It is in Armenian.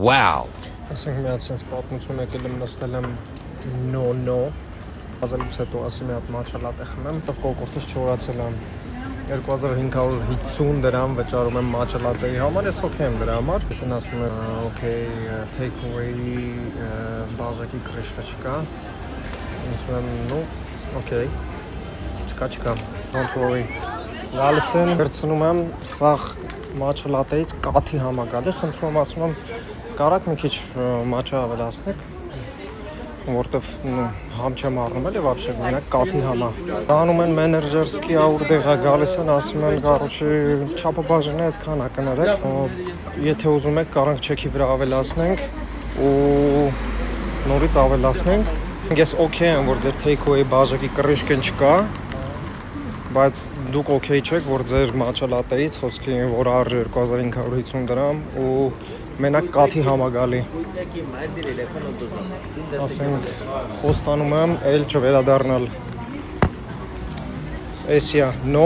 Wow. Ասենք մի հատ sense պատմություն եկել եմ նստել եմ no ազելուց հետո ասի մի հատ մաչա լատե խմեմ, տով կոկորտից չորացել եմ 2550 դրամ վճարում եմ մաչա լատեի համար, ես օքեյ եմ դրա համար, ես են ասում եմ օքեյ take away բաժակի կրիշկա չկա, ասում եմ նո օքեյ չկա don't worry գալիս են վերցնում եմ սաղ մաչա լատեից կաթի համագալի, խնդրում եմ ասում եմ կարաք մի քիչ մաչա ավելացնեք, որտեվ համ չեմ առնում էլ вообще գնաք կաթի համա։ Տանում են մենեջերսկի աուրդեղա գալիս են, ասում են կարոջի չափը բաժինը այդքան է կներեք, եթե ուզում եք կարանք չեքի վրա ավելացնենք ու նորից ավելացնենք։ Ես օքեյ եմ, որ ձեր take away բաժակի կռիժկեն չկա, բայց դուք օքեյ չեք, որ ձեր մաչա լատեից խոսքի որ արժի 2550 դրամ ու մենակ կաթի համագալի։ Ասենք խոստանում եմ էլ չվերադառնալ։ Էսիա, no